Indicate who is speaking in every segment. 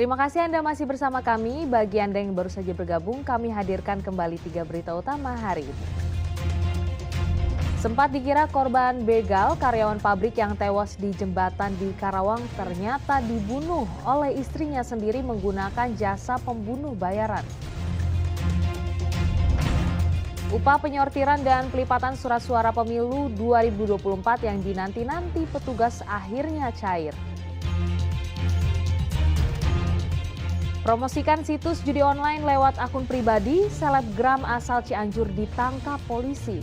Speaker 1: Terima kasih Anda masih bersama kami. Bagi Anda yang baru saja bergabung, kami hadirkan kembali 3 berita utama hari ini. Sempat dikira korban begal, karyawan pabrik yang tewas di jembatan di Karawang ternyata dibunuh oleh istrinya sendiri menggunakan jasa pembunuh bayaran. Upah penyortiran dan pelipatan surat suara pemilu 2024 yang dinanti-nanti petugas akhirnya cair. Promosikan situs judi online lewat akun pribadi, selebgram asal Cianjur ditangkap polisi.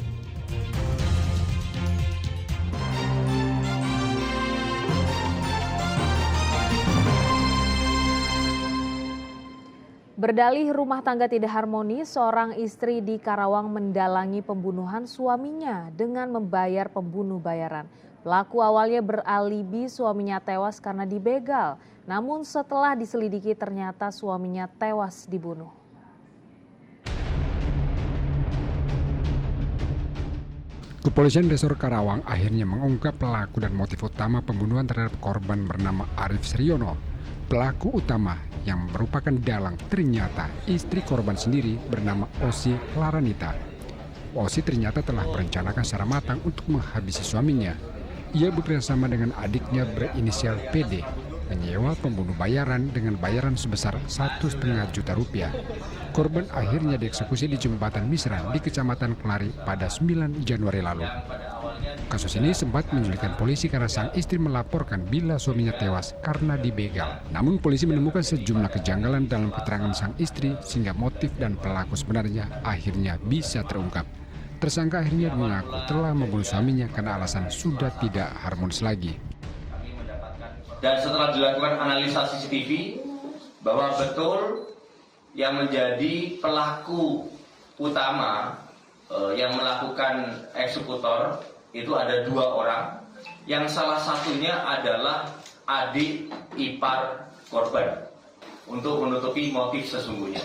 Speaker 1: Berdalih rumah tangga tidak harmonis, seorang istri di Karawang mendalangi pembunuhan suaminya dengan membayar pembunuh bayaran. Pelaku awalnya beralibi suaminya tewas karena dibegal, namun setelah diselidiki ternyata suaminya tewas dibunuh.
Speaker 2: Kepolisian Resor Karawang akhirnya mengungkap pelaku dan motif utama pembunuhan terhadap korban bernama Arif Sriono. Pelaku utama yang merupakan dalang ternyata istri korban sendiri bernama Osi Laranita. Osi ternyata telah merencanakan secara matang untuk menghabisi suaminya. Ia bekerjasama dengan adiknya berinisial PD, menyewa pembunuh bayaran dengan bayaran sebesar 1,5 juta rupiah. Korban akhirnya dieksekusi di Jembatan Misran di Kecamatan Kelari pada 9 Januari lalu. Kasus ini sempat menyulitkan polisi karena sang istri melaporkan bila suaminya tewas karena dibegal. Namun polisi menemukan sejumlah kejanggalan dalam keterangan sang istri sehingga motif dan pelaku sebenarnya akhirnya bisa terungkap. Tersangka akhirnya mengaku telah membunuh suaminya karena alasan sudah tidak harmonis lagi.
Speaker 3: Dan setelah dilakukan analisa CCTV bahwa betul yang menjadi pelaku utama yang melakukan eksekutor itu ada 2 orang, yang salah satunya adalah adik ipar korban untuk menutupi motif sesungguhnya.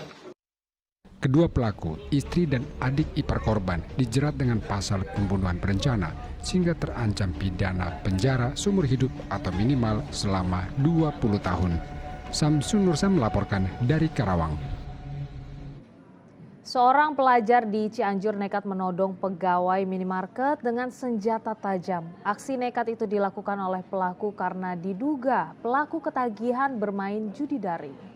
Speaker 2: Kedua pelaku, istri dan adik ipar korban, dijerat dengan pasal pembunuhan berencana sehingga terancam pidana penjara seumur hidup atau minimal selama 20 tahun. Samsun Nursa melaporkan dari Karawang.
Speaker 1: Seorang pelajar di Cianjur nekat menodong pegawai minimarket dengan senjata tajam. Aksi nekat itu dilakukan oleh pelaku karena diduga pelaku ketagihan bermain judi daring.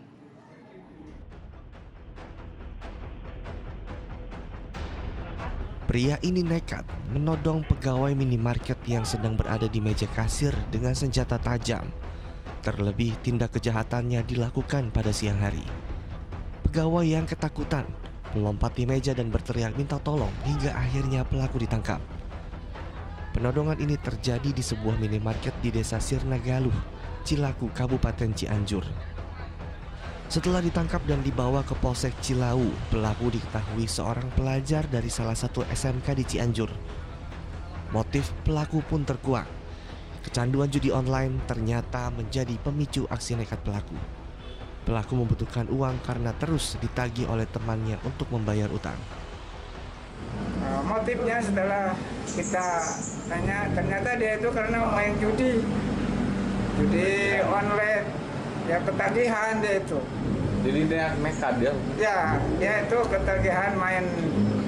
Speaker 4: Pria ini nekat menodong pegawai minimarket yang sedang berada di meja kasir dengan senjata tajam. Terlebih tindak kejahatannya dilakukan pada siang hari. Pegawai yang ketakutan melompati meja dan berteriak minta tolong hingga akhirnya pelaku ditangkap. Penodongan ini terjadi di sebuah minimarket di Desa Sirnagaluh, Cilaku, Kabupaten Cianjur. Setelah ditangkap dan dibawa ke Polsek Cilawu, pelaku diketahui seorang pelajar dari salah satu SMK di Cianjur. Motif pelaku pun terkuak. Kecanduan judi online ternyata menjadi pemicu aksi nekat pelaku. Pelaku membutuhkan uang karena terus ditagih oleh temannya untuk membayar utang.
Speaker 5: Motifnya setelah kita tanya, ternyata dia itu karena main judi online, ya ketagihan dia itu.
Speaker 6: Jadi dia nekat dia?
Speaker 5: Ya, dia itu ketagihan main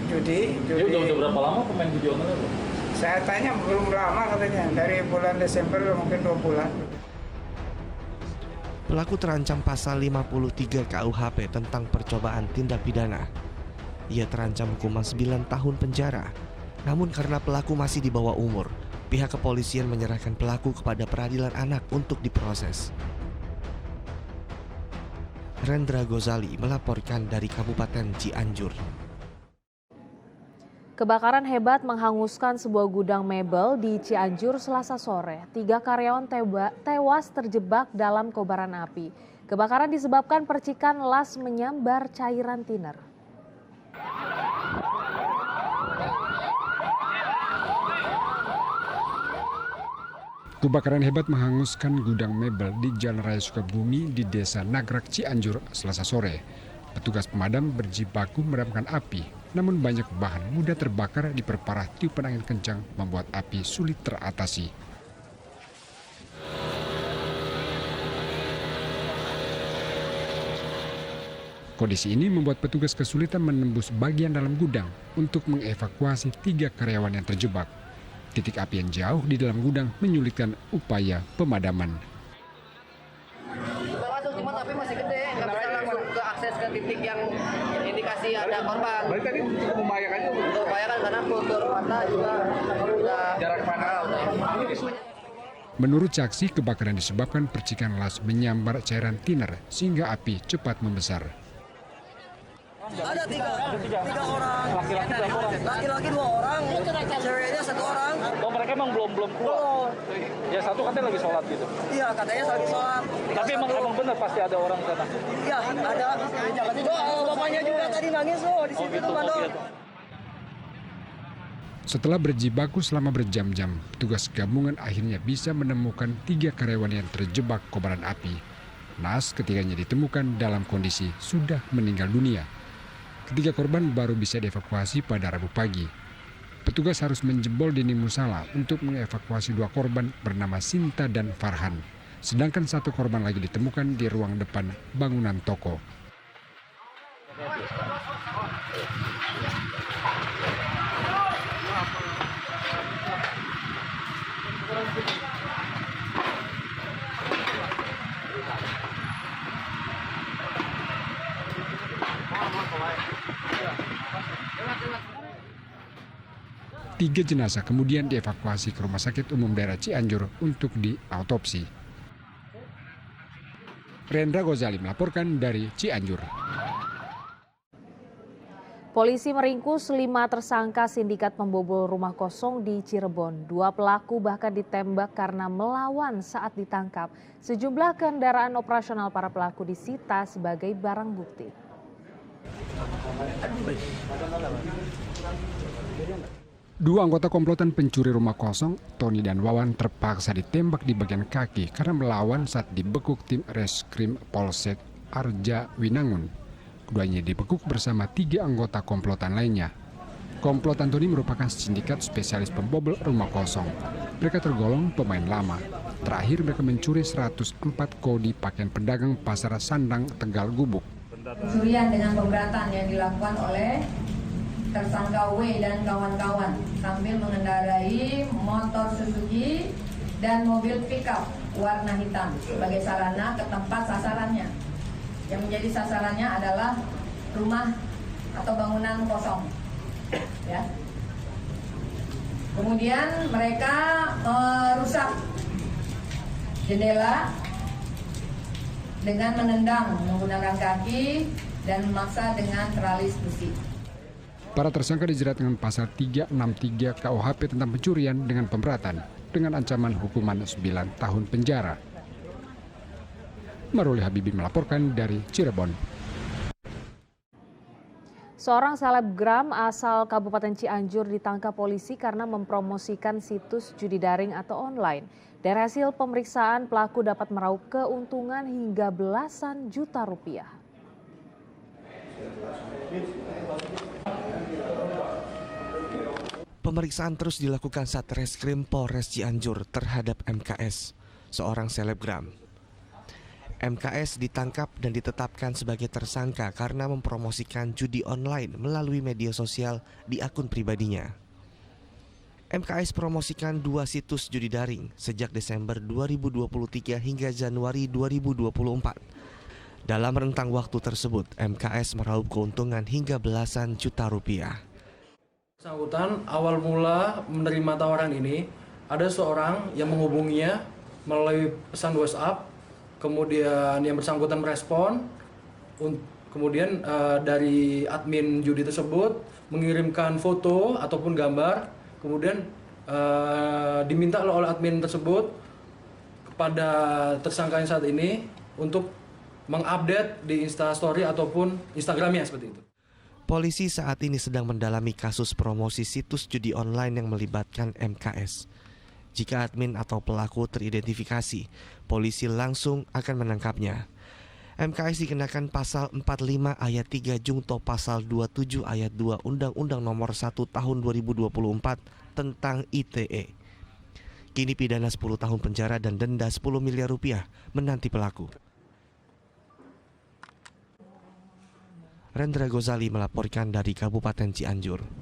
Speaker 5: judi.
Speaker 6: Dia udah berapa lama pemain judi online?
Speaker 5: Saya tanya belum lama katanya, dari bulan Desember mungkin 2 bulan.
Speaker 4: Pelaku terancam pasal 53 KUHP tentang percobaan tindak pidana. Ia terancam hukuman 9 tahun penjara. Namun karena pelaku masih di bawah umur, pihak kepolisian menyerahkan pelaku kepada peradilan anak untuk diproses. Rendra Gozali melaporkan dari Kabupaten Cianjur.
Speaker 1: Kebakaran hebat menghanguskan sebuah gudang mebel di Cianjur Selasa sore. 3 karyawan tewas terjebak dalam kobaran api. Kebakaran disebabkan percikan las menyambar cairan thinner.
Speaker 2: Kebakaran hebat menghanguskan gudang mebel di Jalan Raya Sukabumi di Desa Nagrak Cianjur Selasa sore. Petugas pemadam berjibaku memadamkan api, namun banyak bahan mudah terbakar diperparah tiupan angin kencang membuat api sulit teratasi. Kondisi ini membuat petugas kesulitan menembus bagian dalam gudang untuk mengevakuasi 3 karyawan yang terjebak. Titik api yang jauh di dalam gudang menyulitkan upaya pemadaman.
Speaker 7: Masuk cuma tapi masih gede, nggak bisa langsung ke akses ke titik yang indikasi ada korban.
Speaker 6: Berarti tadi cukup membahayakan juga.
Speaker 7: Membahayakan karena kultur mata juga udah
Speaker 6: Jarak pandang.
Speaker 2: Menurut saksi, kebakaran disebabkan percikan las menyambar cairan thinner sehingga api cepat membesar.
Speaker 7: ada tiga orang. Laki-laki 2 orang, ceweknya 1 orang.
Speaker 6: Oh, mereka emang belum keluar. Ya satu katanya lagi sholat gitu.
Speaker 7: Iya, katanya lagi sholat.
Speaker 6: Tapi emang benar pasti ada orang di sana.
Speaker 7: Iya, ada. Bapaknya juga tadi nangis loh di situ tuh, Mandor.
Speaker 2: Setelah berjibaku selama berjam-jam, petugas gabungan akhirnya bisa menemukan 3 karyawan yang terjebak kobaran api. Naas ketiganya ditemukan dalam kondisi sudah meninggal dunia. Ketiga korban baru bisa dievakuasi pada Rabu pagi. Petugas harus menjebol dinding musala untuk mengevakuasi 2 korban bernama Sinta dan Farhan. Sedangkan 1 korban lagi ditemukan di ruang depan bangunan toko. Tiga jenazah kemudian dievakuasi ke Rumah Sakit Umum Daerah Cianjur untuk diautopsi. Rendra Gozali melaporkan dari Cianjur.
Speaker 1: Polisi meringkus 5 tersangka sindikat pembobol rumah kosong di Cirebon. 2 pelaku bahkan ditembak karena melawan saat ditangkap. Sejumlah kendaraan operasional para pelaku disita sebagai barang bukti.
Speaker 2: Dua anggota komplotan pencuri rumah kosong, Tony dan Wawan, terpaksa ditembak di bagian kaki karena melawan saat dibekuk tim Reskrim Polsek Arja Winangun. Keduanya dibekuk bersama 3 anggota komplotan lainnya. Komplotan Tony merupakan sindikat spesialis pembobol rumah kosong. Mereka tergolong pemain lama. Terakhir mereka mencuri 104 kodi pakaian pedagang pasar Sandang, Tegal, Gubuk.
Speaker 8: Pencurian dengan pemberatan yang dilakukan oleh tersangka W dan kawan-kawan sambil mengendarai motor Suzuki dan mobil pickup warna hitam sebagai sarana ke tempat sasarannya. Yang menjadi sasarannya adalah rumah atau bangunan kosong. Ya. Kemudian mereka merusak jendela dengan menendang menggunakan kaki dan memaksa dengan teralis besi.
Speaker 2: Para tersangka dijerat dengan pasal 363 KUHP tentang pencurian dengan pemberatan dengan ancaman hukuman 9 tahun penjara. Maruli Habibi melaporkan dari Cirebon.
Speaker 1: Seorang selebgram asal Kabupaten Cianjur ditangkap polisi karena mempromosikan situs judi daring atau online. Dari hasil pemeriksaan, pelaku dapat meraup keuntungan hingga belasan juta rupiah.
Speaker 4: Pemeriksaan terus dilakukan Satreskrim Polres Cianjur terhadap MKS, seorang selebgram. MKS ditangkap dan ditetapkan sebagai tersangka karena mempromosikan judi online melalui media sosial di akun pribadinya. MKS promosikan 2 situs judi daring sejak Desember 2023 hingga Januari 2024. Dalam rentang waktu tersebut, MKS meraup keuntungan hingga belasan juta rupiah.
Speaker 9: Bersangkutan awal mula menerima tawaran ini, ada seorang yang menghubunginya melalui pesan WhatsApp, kemudian yang bersangkutan merespon, kemudian dari admin judi tersebut mengirimkan foto ataupun gambar, kemudian diminta oleh admin tersebut kepada tersangka yang saat ini untuk mengupdate di Instastory ataupun Instagramnya seperti itu.
Speaker 4: Polisi saat ini sedang mendalami kasus promosi situs judi online yang melibatkan MKS. Jika admin atau pelaku teridentifikasi, polisi langsung akan menangkapnya. MKS dikenakan pasal 45 ayat 3 Jungto pasal 27 ayat 2 Undang-Undang Nomor 1 Tahun 2024 tentang ITE. Kini pidana 10 tahun penjara dan denda 10 miliar rupiah menanti pelaku. Rendra Gozali melaporkan dari Kabupaten Cianjur.